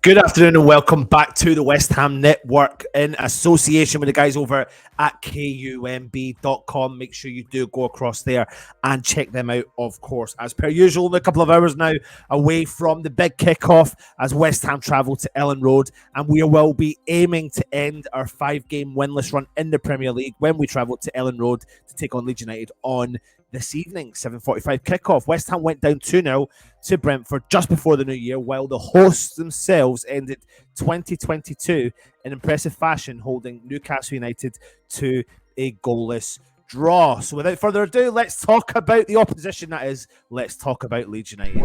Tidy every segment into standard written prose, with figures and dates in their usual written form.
Good afternoon and welcome back to the West Ham Network in association with the guys over at kumb.com. Make sure you do go across there and check them out, of course. As per usual, in a couple of hours now away from the big kickoff as West Ham travel to Ellen Road, and we will be aiming to end our 5-game winless run in the Premier League when we travel to Ellen Road to take on Leeds United on this evening, 7:45 kickoff. West Ham went down 2-0 to Brentford just before the new year, while the hosts themselves ended 2022 in impressive fashion, holding Newcastle United to a goalless draw. So without further ado, let's talk about the opposition, that is. Let's talk about Leeds United.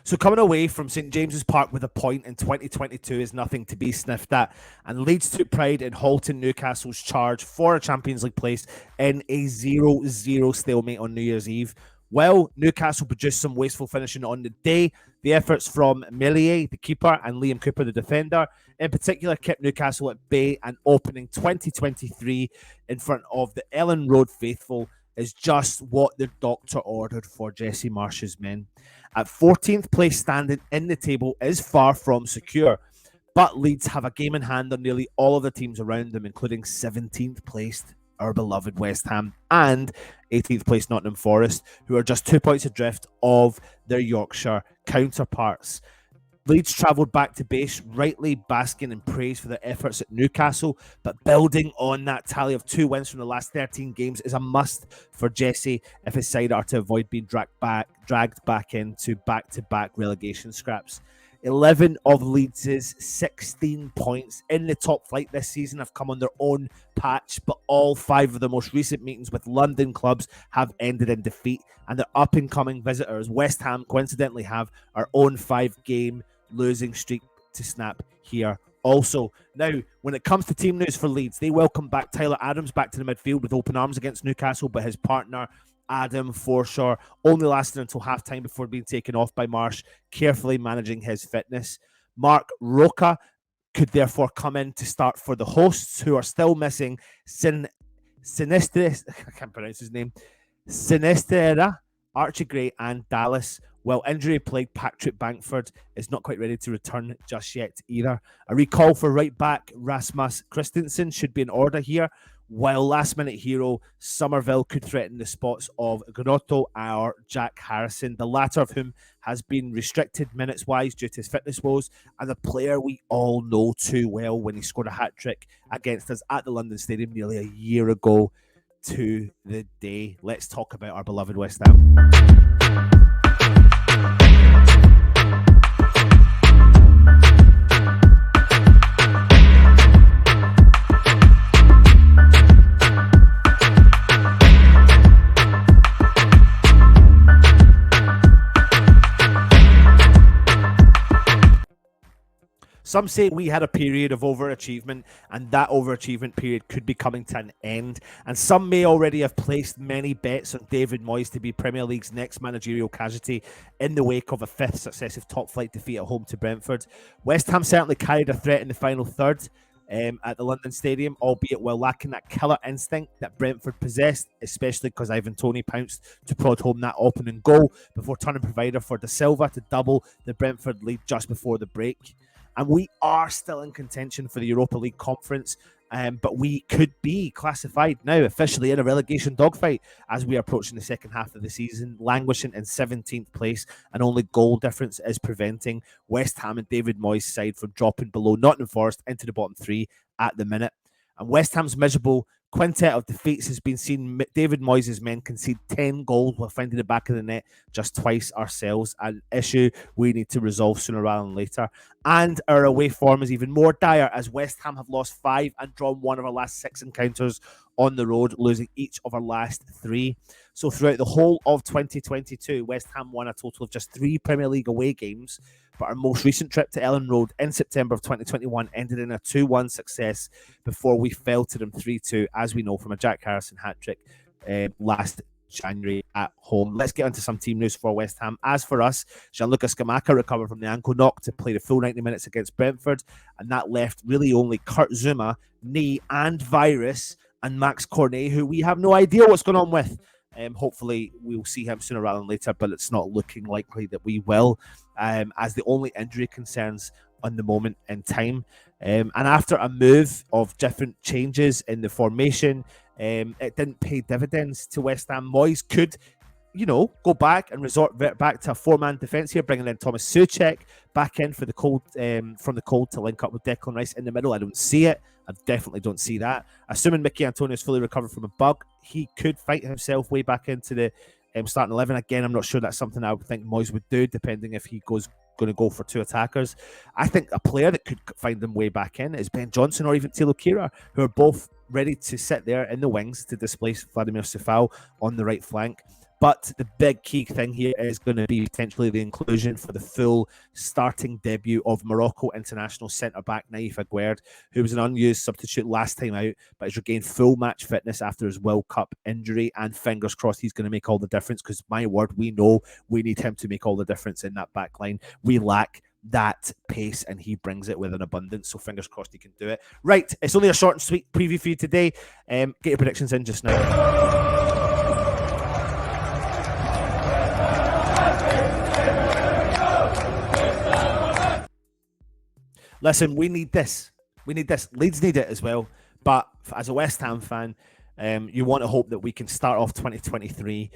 So coming away from St James's Park with a point in 2022 is nothing to be sniffed at, and Leeds took pride in halting Newcastle's charge for a Champions League place in a 0-0 stalemate on New Year's Eve. Well, Newcastle produced some wasteful finishing on the day. The efforts from Meslier, the keeper, and Liam Cooper, the defender, in particular, kept Newcastle at bay, and opening 2023 in front of the Ellen Road faithful is just what the doctor ordered for Jesse Marsh's men. At 14th place standing in the table is far from secure, but Leeds have a game in hand on nearly all of the teams around them, including 17th placed, our beloved West Ham, and 18th placed Nottingham Forest, who are just 2 points adrift of their Yorkshire counterparts. Leeds travelled back to base, rightly basking in praise for their efforts at Newcastle, but building on that tally of 2 wins from the last 13 games is a must for Jesse if his side are to avoid being dragged back into back-to-back relegation scraps. 11 of Leeds' 16 points in the top flight this season have come on their own patch, but all 5 of the most recent meetings with London clubs have ended in defeat, and their up-and-coming visitors, West Ham, coincidentally have our own 5-game losing streak to snap here also. Now, when it comes to team news for Leeds, they welcome back Tyler Adams back to the midfield with open arms against Newcastle, but his partner Adam Forshaw only lasted until halftime before being taken off by Marsh, carefully managing his fitness. Mark Roca could therefore come in to start for the hosts, who are still missing Sinistera, I can't pronounce his name, Sinistera, Archie Gray, and Dallas, while injury-plagued Patrick Bankford is not quite ready to return just yet either. A recall for right-back Rasmus Christensen should be in order here, while last-minute hero Somerville could threaten the spots of Grotto or Jack Harrison, the latter of whom has been restricted minutes-wise due to his fitness woes, and a player we all know too well when he scored a hat-trick against us at the London Stadium nearly a year ago to the day. Let's talk about our beloved West Ham. Some say we had a period of overachievement, and that overachievement period could be coming to an end. And some may already have placed many bets on David Moyes to be Premier League's next managerial casualty in the wake of a 5th successive top-flight defeat at home to Brentford. West Ham certainly carried a threat in the final third at the London Stadium, albeit while lacking that killer instinct that Brentford possessed, especially because Ivan Toney pounced to prod home that opening goal before turning provider for Da Silva to double the Brentford lead just before the break. And we are still in contention for the Europa League Conference, but we could be classified now officially in a relegation dogfight as we are approaching the second half of the season, languishing in 17th place, and only goal difference is preventing West Ham and David Moyes' side from dropping below Nottingham Forest into the bottom 3 at the minute. And West Ham's miserable quintet of defeats has been seen. David Moyes' men concede 10 goals while finding the back of the net just twice ourselves, an issue we need to resolve sooner rather than later. And our away form is even more dire, as West Ham have lost 5 and drawn 1 of our last 6 encounters on the road, losing each of our last 3. So throughout the whole of 2022, West Ham won a total of just 3 Premier League away games, but our most recent trip to Ellen Road in September of 2021 ended in a 2-1 success before we fell to them 3-2, as we know from a Jack Harrison hat-trick last January at home. Let's get into some team news for West Ham. As for us, Gianluca Scamacca recovered from the ankle knock to play the full 90 minutes against Brentford, and that left really only Kurt Zouma, knee and virus, and Max Cornet, who we have no idea what's going on with. Hopefully we'll see him sooner rather than later, but it's not looking likely that we will, as the only injury concerns on the moment in time. And after a move of different changes in the formation, it didn't pay dividends to West Ham. Moyes could, go back and resort back to a 4-man defence here, bringing in Thomas Souček back in for the cold, from the cold to link up with Declan Rice in the middle. I don't see it. I definitely don't see that. Assuming Mickey Antonio is fully recovered from a bug, he could fight himself way back into the starting 11. Again, I'm not sure that's something I would think Moyes would do, depending if he going to go for 2 attackers. I think a player that could find them way back in is Ben Johnson or even Tilo Kehrer, who are both ready to sit there in the wings to displace Vladimir Coufal on the right flank. But the big key thing here is going to be potentially the inclusion for the full starting debut of Morocco international centre-back Naif Aguerd, who was an unused substitute last time out, but has regained full match fitness after his World Cup injury, and fingers crossed he's going to make all the difference, because my word, we know we need him to make all the difference in that back line. We lack that pace, and he brings it with an abundance, so fingers crossed he can do it. Right, it's only a short and sweet preview for you today. Get your predictions in just now. Listen, we need this. We need this. Leeds need it as well. But as a West Ham fan, you want to hope that we can start off 2023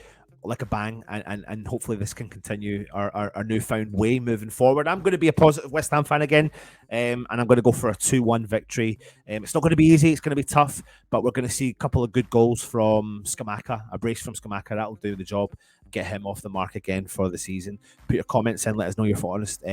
like a bang, and hopefully this can continue our newfound way moving forward. I'm going to be a positive West Ham fan again, and I'm going to go for a 2-1 victory. It's not going to be easy. It's going to be tough, but we're going to see a couple of good goals from Scamacca, a brace from Scamacca. That'll do the job. Get him off the mark again for the season. Put your comments in. Let us know your honest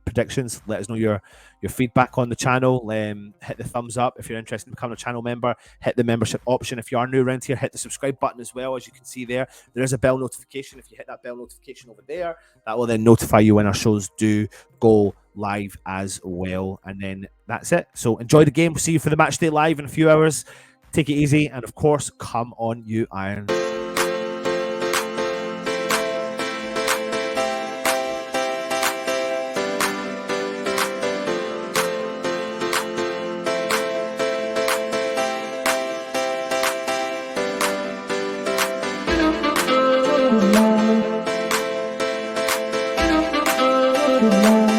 predictions. Let us know your feedback on the channel. Hit the thumbs up if you're interested in becoming a channel member. Hit the membership option. If you are new around here, hit the subscribe button as well. As you can see there is a bell notification. If you hit that bell notification over there, that will then notify you when our shows do go live as well. And then that's it. So enjoy the game. We'll see you for the match day live in a few hours. Take it easy, and of course, come on you Irons. Thank you.